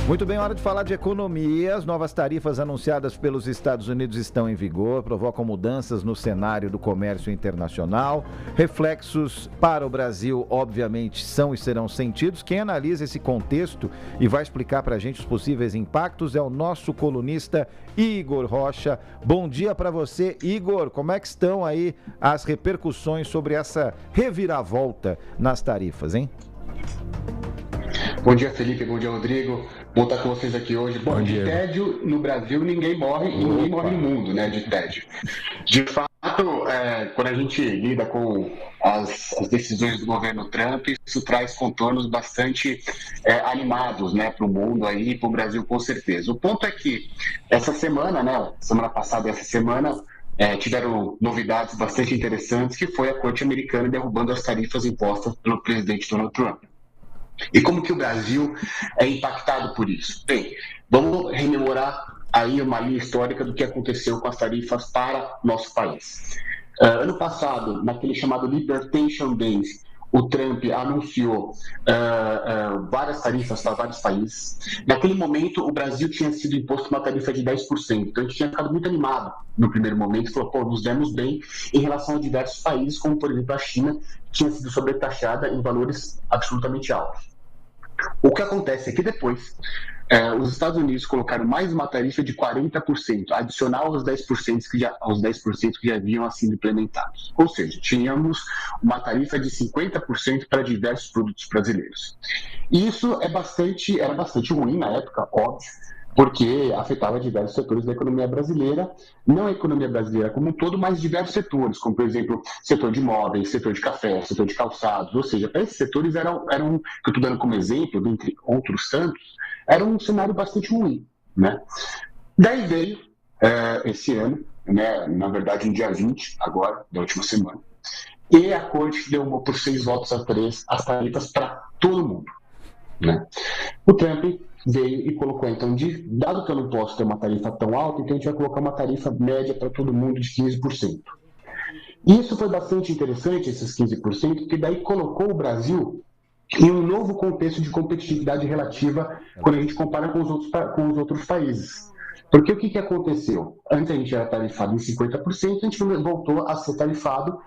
Muito bem, hora de falar de economia. As novas tarifas anunciadas pelos Estados Unidos estão em vigor, provocam mudanças no cenário do comércio internacional. Reflexos para o Brasil, obviamente, são e serão sentidos. Quem analisa esse contexto e vai explicar para a gente os possíveis impactos é o nosso colunista Igor Rocha. Bom dia para você, Igor. Como é que estão aí as repercussões sobre essa reviravolta nas tarifas, hein? Bom dia, Felipe. Bom dia, Rodrigo. Bom estar com vocês aqui hoje. Bom, de tédio no Brasil ninguém morre e ninguém morre no mundo, né, de tédio. De fato, quando a gente lida com as decisões do governo Trump, isso traz contornos bastante animados, né, para o mundo aí e para o Brasil com certeza. O ponto é que essa semana, né, semana passada e essa semana, tiveram novidades bastante interessantes, que foi a Corte Americana derrubando as tarifas impostas pelo presidente Donald Trump. E como que o Brasil é impactado por isso? Bem, vamos rememorar aí uma linha histórica do que aconteceu com as tarifas para nosso país. Ano passado, naquele chamado Libertation Days, o Trump anunciou várias tarifas para vários países. Naquele momento, o Brasil tinha sido imposto uma tarifa de 10%. Então, a gente tinha ficado muito animado no primeiro momento. Falou, pô, nos demos bem em relação a diversos países, como, por exemplo, a China, que tinha sido sobretaxada em valores absolutamente altos. O que acontece é que depois, os Estados Unidos colocaram mais uma tarifa de 40%, adicional aos 10% que já haviam sido implementados. Ou seja, tínhamos uma tarifa de 50% para diversos produtos brasileiros. E isso era bastante ruim na época, óbvio, porque afetava diversos setores da economia brasileira, não a economia brasileira como um todo, mas diversos setores, como, por exemplo, setor de móveis, setor de café, setor de calçados, ou seja, para esses setores eram, que eu estou dando como exemplo, dentre outros tantos, era um cenário bastante ruim, né? Daí veio, esse ano, né, na verdade, no dia 20, agora, da última semana, e a Corte deu por 6-3 as tarifas para todo mundo, né? O Trump veio e colocou, então, dado que eu não posso ter uma tarifa tão alta, então a gente vai colocar uma tarifa média para todo mundo de 15%. E isso foi bastante interessante, esses 15%, porque daí colocou o Brasil em um novo contexto de competitividade relativa quando a gente compara com os outros países. Porque o que aconteceu? Antes a gente era tarifado em 50%, a gente voltou a ser tarifado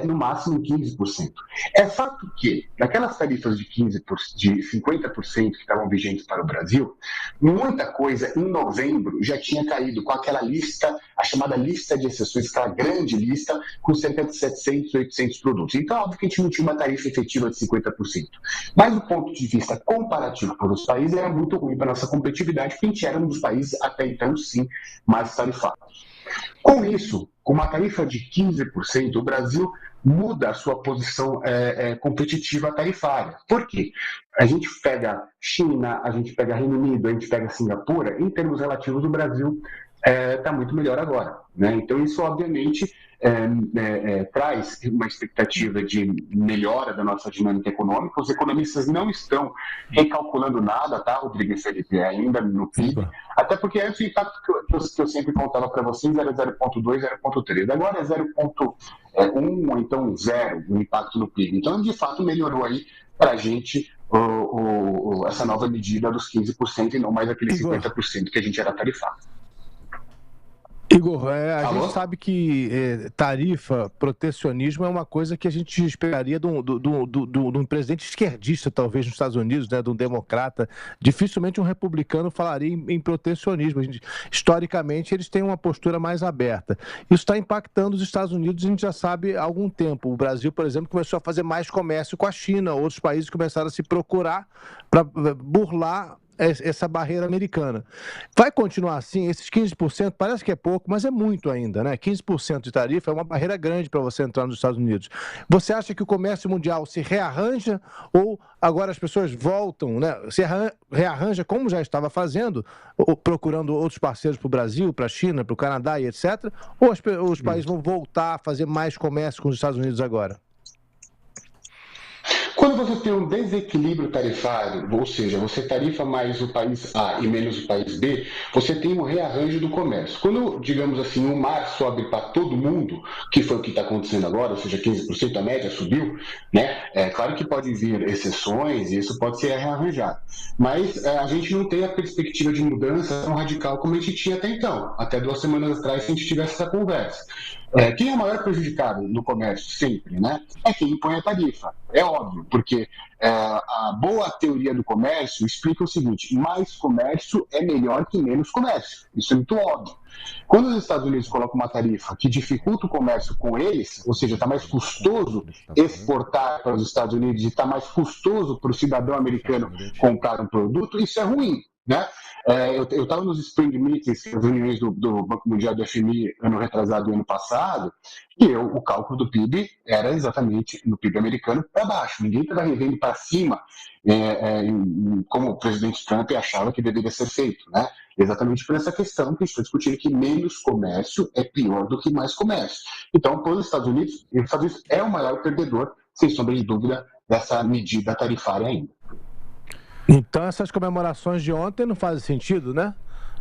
no máximo em 15%. É fato que, naquelas tarifas de 50% que estavam vigentes para o Brasil, muita coisa em novembro já tinha caído com aquela lista, a chamada lista de exceções, aquela grande lista, com cerca de 700, 800 produtos. Então, óbvio que a gente não tinha uma tarifa efetiva de 50%. Mas, do ponto de vista comparativo para os países, era muito ruim para a nossa competitividade, porque a gente era um dos países, até então, sim, mais tarifados. Com isso, com uma tarifa de 15%, o Brasil muda a sua posição competitiva tarifária. Por quê? A gente pega China, a gente pega Reino Unido, a gente pega Singapura, em termos relativos, o Brasil está muito melhor agora, né? Então, isso, obviamente, traz uma expectativa de melhora da nossa dinâmica econômica. Os economistas não estão recalculando nada, tá, Rodrigo e Felipe, ainda no PIB, até porque antes o impacto que eu sempre contava para vocês era 0,2, 0,3, agora é 0,1 ou então 0 o impacto no PIB. Então, de fato, melhorou aí para a gente essa nova medida dos 15% e não mais aquele 50% que a gente era tarifado. Igor, a gente sabe que tarifa, protecionismo é uma coisa que a gente esperaria de um presidente esquerdista, talvez, nos Estados Unidos, né, de um democrata. Dificilmente um republicano falaria em protecionismo. Historicamente, eles têm uma postura mais aberta. Isso está impactando os Estados Unidos, a gente já sabe há algum tempo. O Brasil, por exemplo, começou a fazer mais comércio com a China, outros países começaram a se procurar para burlar essa barreira americana. Vai continuar assim? Esses 15% parece que é pouco, mas é muito ainda, né? 15% de tarifa é uma barreira grande para você entrar nos Estados Unidos. Você acha que o comércio mundial se rearranja ou agora as pessoas voltam, né? Se rearranja como já estava fazendo, procurando outros parceiros para o Brasil, para a China, para o Canadá e etc. Ou os países vão voltar a fazer mais comércio com os Estados Unidos agora? Quando você tem um desequilíbrio tarifário, ou seja, você tarifa mais o país A e menos o país B, você tem um rearranjo do comércio. Quando, digamos assim, o mar sobe para todo mundo, que foi o que está acontecendo agora, ou seja, 15% a média subiu, né? É claro que pode vir exceções e isso pode ser rearranjado. Mas a gente não tem a perspectiva de mudança tão radical como a gente tinha até então. Até 2 semanas atrás, se a gente tivesse essa conversa. Quem é o maior prejudicado no comércio sempre, né? É quem impõe a tarifa. É óbvio, porque a boa teoria do comércio explica o seguinte: mais comércio é melhor que menos comércio. Isso é muito óbvio. Quando os Estados Unidos colocam uma tarifa que dificulta o comércio com eles, ou seja, está mais custoso exportar para os Estados Unidos e está mais custoso para o cidadão americano comprar um produto, isso é ruim, né? Eu estava nos Spring Meetings, as reuniões do Banco Mundial do FMI ano retrasado e ano passado, e o cálculo do PIB era exatamente no PIB americano para baixo. Ninguém estava revendo para cima, como o presidente Trump achava que deveria ser feito, né? Exatamente por essa questão que a gente está discutindo, que menos comércio é pior do que mais comércio. Então, para os Estados Unidos é o maior perdedor, sem sombra de dúvida, dessa medida tarifária ainda. Então essas comemorações de ontem não fazem sentido, né?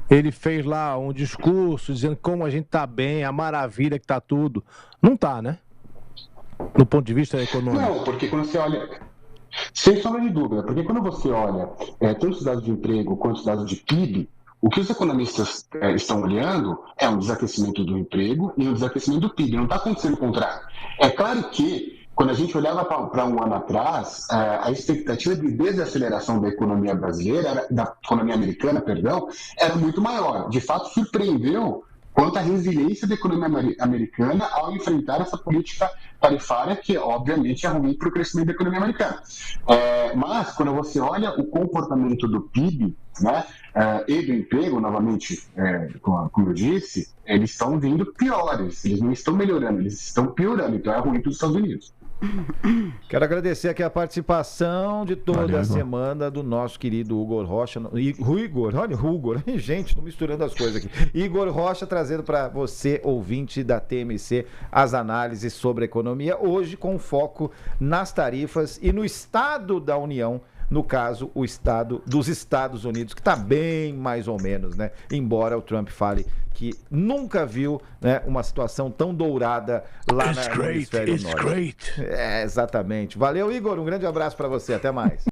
Ele fez lá um discurso dizendo como a gente tá bem, a maravilha que tá tudo. Não tá, né? No ponto de vista econômico. Não, porque quando você olha... Sem sombra de dúvida, porque quando você olha tanto os dados de emprego quanto os dados de PIB, o que os economistas estão olhando é um desaquecimento do emprego e um desaquecimento do PIB. Não está acontecendo o contrário. É claro que quando a gente olhava para um ano atrás, a expectativa de desaceleração da economia brasileira, da economia americana, perdão, era muito maior. De fato, surpreendeu quanto à resiliência da economia americana ao enfrentar essa política tarifária, que obviamente é ruim para o crescimento da economia americana. Mas, quando você olha o comportamento do PIB, né, e do emprego, novamente, como eu disse, eles estão vindo piores, eles não estão melhorando, eles estão piorando, então é ruim para os Estados Unidos. Quero agradecer aqui a participação de toda a semana do nosso querido Igor Rocha. Igor, gente, tô misturando as coisas aqui. Igor Rocha trazendo para você, ouvinte da TMC, as análises sobre economia, hoje com foco nas tarifas e no Estado da União. No caso, o estado dos Estados Unidos, que está bem mais ou menos, né? Embora o Trump fale que nunca viu, né, uma situação tão dourada lá no hemisfério norte. Exatamente. Valeu, Igor. Um grande abraço para você. Até mais.